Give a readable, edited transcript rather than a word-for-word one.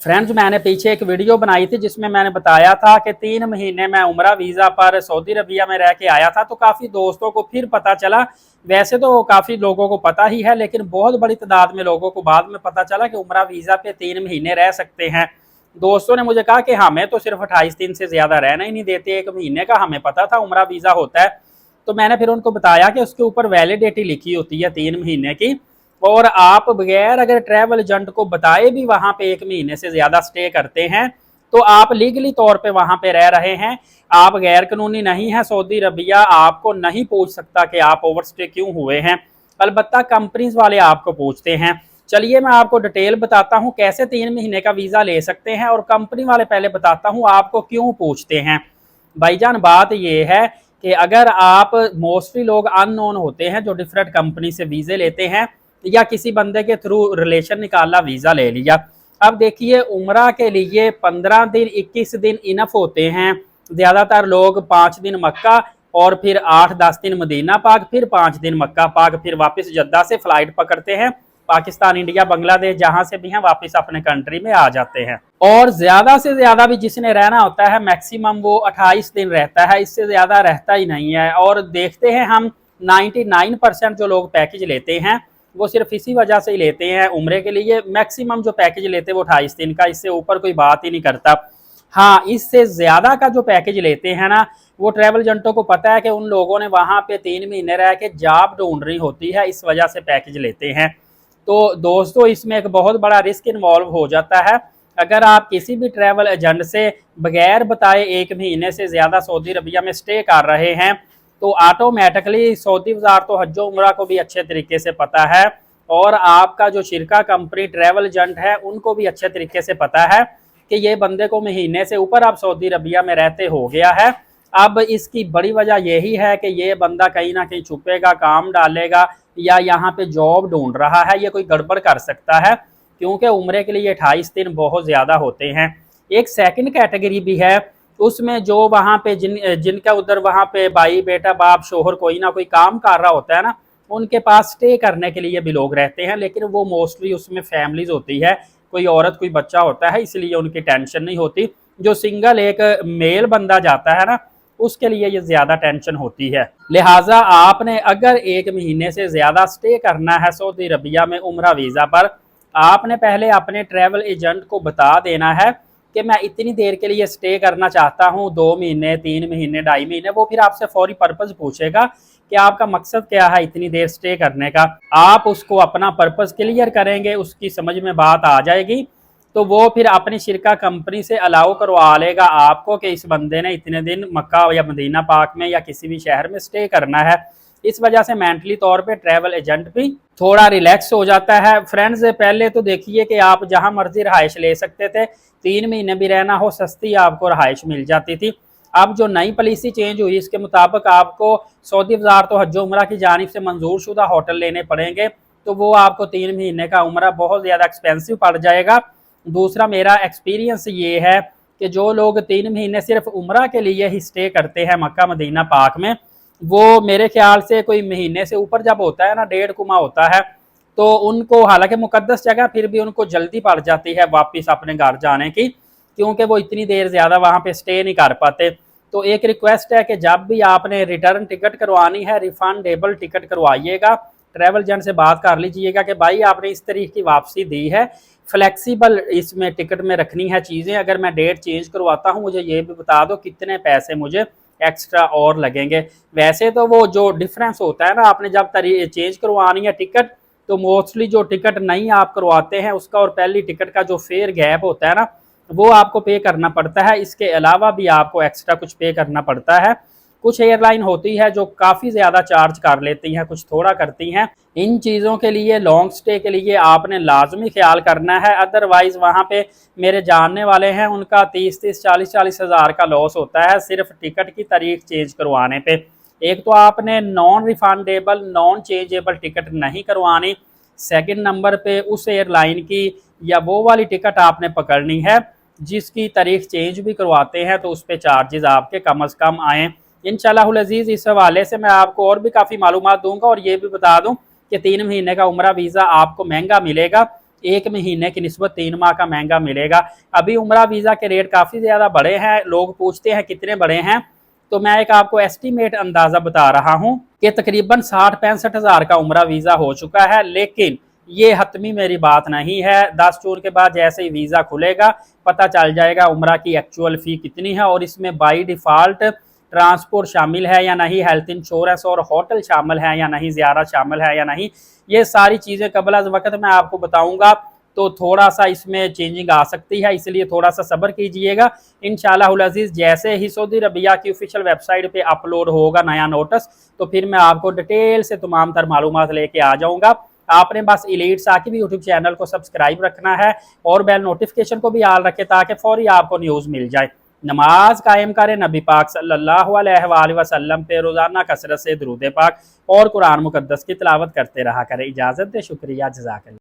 Friends, मैंने पीछे एक वीडियो बनाई थी जिसमें मैंने बताया था कि 3 महीने मैं उम्रा वीज़ा पर सऊदी अरबिया में रह के आया था। तो काफ़ी दोस्तों को फिर पता चला, वैसे तो काफ़ी लोगों को पता ही है, लेकिन बहुत बड़ी तादाद में लोगों को बाद में पता चला कि उम्रा वीज़ा पे 3 महीने रह सकते हैं। दोस्तों ने मुझे कहा कि हमें तो सिर्फ 28 दिन से ज़्यादा रहना ही नहीं देते, 1 महीने का हमें पता था उम्रा वीज़ा होता है। तो मैंने फिर उनको बताया कि उसके ऊपर वैलिडिटी लिखी होती है 3 महीने की, और आप बगैर अगर ट्रैवल एजेंट को बताए भी वहां पे 1 महीने से ज्यादा स्टे करते हैं तो आप लीगली तौर पे वहां पे रह रहे हैं, आप गैर कानूनी नहीं है। सऊदी अरबिया आपको नहीं पूछ सकता कि आप ओवरस्टे क्यों हुए हैं, अलबत्ता कंपनीज वाले आपको पूछते हैं। चलिए मैं आपको डिटेल बताता हूं कैसे 3 महीने का वीजा ले सकते हैं, और कंपनी वाले पहले बताता हूं आपको क्यों पूछते हैं। भाईजान, बात यह है कि अगर आप, मोस्टली लोग अननोन होते हैं जो डिफरेंट कंपनी से वीजे लेते हैं, या किसी बंदे के थ्रू रिलेशन निकाला वीजा ले लिया। अब देखिए, उम्रा के लिए 15 दिन 21 दिन इनफ होते हैं। ज्यादातर लोग 5 दिन मक्का और फिर 8-10 दिन मदीना पाक, फिर 5 दिन मक्का पाक, फिर वापस जद्दा से फ्लाइट पकड़ते हैं, पाकिस्तान, इंडिया, बांग्लादेश जहां से भी हैं वापस अपने कंट्री में आ जाते हैं। और ज्यादा से ज्यादा भी जिसने रहना होता है मैक्सिमम वो 28 दिन रहता है, इससे ज्यादा रहता ही नहीं है। और देखते हैं हम 99% जो लोग पैकेज लेते हैं वो सिर्फ इसी वजह से ही लेते हैं उम्रे के लिए। मैक्सिमम जो पैकेज लेते हैं वो 28 दिन का, इससे ऊपर कोई बात ही नहीं करता। हाँ, इससे ज्यादा का जो पैकेज लेते हैं ना, वो ट्रैवल एजेंटों को पता है कि उन लोगों ने वहां पे 3 महीने रह के जॉब ढूंढ रही होती है, इस वजह से पैकेज लेते हैं। तो दोस्तों, इसमें एक बहुत बड़ा रिस्क इन्वॉल्व हो जाता है। अगर आप किसी भी ट्रैवल एजेंट से बगैर बताए 1 महीने से ज्यादा सऊदी अरबिया में स्टे कर रहे हैं तो ऑटोमेटिकली सऊदी वज़ारत हज उम्रा को भी अच्छे तरीके से पता है, और आपका जो शिरका कंपनी ट्रैवल एजेंट है उनको भी अच्छे तरीके से पता है कि ये बंदे को महीने से ऊपर आप सऊदी अरबिया में रहते हो गया है। अब इसकी बड़ी वजह यही है कि ये बंदा कहीं ना कहीं छुपेगा, काम डालेगा, या यहाँ पे जॉब ढूंढ रहा है, ये कोई गड़बड़ कर सकता है, क्योंकि उम्रे के लिए 28 दिन बहुत ज़्यादा होते हैं। एक सेकंड कैटेगरी भी है, उसमें जो वहाँ पे जिनका उधर वहाँ पे भाई, बेटा, बाप, शोहर कोई ना कोई काम कर रहा होता है ना, उनके पास स्टे करने के लिए भी लोग रहते हैं, लेकिन वो मोस्टली उसमें फैमिलीज होती है, कोई औरत कोई बच्चा होता है, इसलिए उनकी टेंशन नहीं होती। जो सिंगल एक मेल बंदा जाता है ना, उसके लिए ये ज्यादा टेंशन होती है। लिहाजा आपने अगर 1 महीने से ज्यादा स्टे करना है सऊदी अरबिया में उम्रा वीजा पर, आपने पहले अपने ट्रैवल एजेंट को बता देना है कि मैं इतनी देर के लिए स्टे करना चाहता हूँ, 2 महीने, 3 महीने, 2.5 महीने। वो फिर आपसे फौरी पर्पज पूछेगा कि आपका मकसद क्या है इतनी देर स्टे करने का। आप उसको अपना पर्पज क्लियर करेंगे, उसकी समझ में बात आ जाएगी, तो वो फिर अपनी शिरका कंपनी से अलाउ करवा लेगा आपको कि इस बंदे ने इतने दिन मक्का या मदीना पाक में या किसी भी शहर में स्टे करना है। इस वजह से मेंटली तौर पे ट्रैवल एजेंट भी थोड़ा रिलैक्स हो जाता है। फ्रेंड्स, पहले तो देखिए कि आप जहां मर्जी रहायश ले सकते थे, 3 महीने भी रहना हो सस्ती आपको रहायश मिल जाती थी। अब जो नई पॉलिसी चेंज हुई इसके मुताबिक आपको सऊदी वज़ारत हज उम्रा की जानिब से मंजूर शुदा होटल लेने पड़ेंगे, तो वो आपको 3 महीने का उम्रा बहुत ज़्यादा एक्सपेंसिव पड़ जाएगा। दूसरा, मेरा एक्सपीरियंस ये है कि जो लोग 3 महीने सिर्फ उम्रा के लिए ही स्टे करते हैं मक्का मदीना पाक में, वो मेरे ख्याल से कोई महीने से ऊपर जब होता है ना, 1.5 होता है, तो उनको, हालांकि मुकद्दस जगह, फिर भी उनको जल्दी पड़ जाती है वापस अपने घर जाने की, क्योंकि वो इतनी देर ज़्यादा वहाँ पे स्टे नहीं कर पाते। तो एक रिक्वेस्ट है कि जब भी आपने रिटर्न टिकट करवानी है, रिफंडेबल टिकट करवाइएगा। ट्रैवल एजेंट से बात कर लीजिएगा कि भाई आपने इस तारीख की वापसी दी है, फ्लेक्सिबल इसमें टिकट में रखनी है चीज़ें, अगर मैं डेट चेंज करवाता हूँ मुझे ये भी बता दो कितने पैसे मुझे एक्स्ट्रा और लगेंगे। वैसे तो वो जो डिफरेंस होता है ना, आपने जब चेंज करवानी है टिकट, तो मोस्टली जो टिकट नहीं आप करवाते हैं उसका और पहली टिकट का जो फेयर गैप होता है ना, वो आपको पे करना पड़ता है। इसके अलावा भी आपको एक्स्ट्रा कुछ पे करना पड़ता है। कुछ एयरलाइन होती है जो काफ़ी ज़्यादा चार्ज कर लेती हैं, कुछ थोड़ा करती हैं। इन चीज़ों के लिए, लॉन्ग स्टे के लिए आपने लाजमी ख्याल करना है, अदरवाइज़ वहाँ पे मेरे जानने वाले हैं, उनका 30-30, 40-40 हज़ार का लॉस होता है सिर्फ टिकट की तारीख चेंज करवाने पे। एक तो आपने non refundable, non changeable ticket नहीं करवानी, सेकंड नंबर पे उस एयरलाइन की या वो वाली टिकट आपने पकड़नी है जिसकी तारीख चेंज भी करवाते हैं, तो उस पर चार्जेस आपके कम अज़ कम आएँ। इंशाअल्लाहुल अज़ीज़ इस हवाले से मैं आपको और भी काफ़ी मालूमात दूंगा, और ये भी बता दूं कि 3 महीने का उम्रा वीज़ा आपको महंगा मिलेगा। 1 महीने की निस्बत 3 माह का महंगा मिलेगा। अभी उम्रा वीज़ा के रेट काफ़ी ज़्यादा बढ़े हैं, लोग पूछते हैं कितने बढ़े हैं, तो मैं एक आपको एस्टीमेट अंदाज़ा बता रहा हूँ कि तकरीबन 60-65 हज़ार का उम्रा वीज़ा हो चुका है। लेकिन ये हतमी मेरी बात नहीं है, 10 जून के बाद जैसे ही वीज़ा खुलेगा पता चल जाएगा उम्रा की एक्चुअल फ़ी कितनी है और इसमें बाई डिफ़ॉल्ट ट्रांसपोर्ट शामिल है या नहीं, हेल्थ इंश्योरेंस और होटल शामिल है या नहीं, ज़ियारत शामिल है या नहीं, ये सारी चीज़ें कबल अज़ वक़्त मैं आपको बताऊँगा। तो थोड़ा सा इसमें चेंजिंग आ सकती है, इसलिए थोड़ा सा सब्र कीजिएगा। इंशाअल्लाहुल अज़ीज़ जैसे ही सऊदी अरबिया की ऑफिशियल वेबसाइट पे अपलोड होगा नया नोटिस, तो फिर मैं आपको डिटेल से तमाम तर मालूमात लेके आ जाऊँगा। आपने बस एलीट साकिब यूट्यूब चैनल को सब्सक्राइब रखना है और बेल नोटिफिकेशन को भी आल रखें ताकि फौरी आपको न्यूज़ मिल जाए। नमाज कायम करें, नबी पाक सल्लल्लाहु अलैहि वसल्लम पे रोज़ाना कसरत से दुरूद पाक और कुरान मुकद्दस की तिलावत करते रहा करें। इजाज़त दे, शुक्रिया, जज़ाकल्लाह।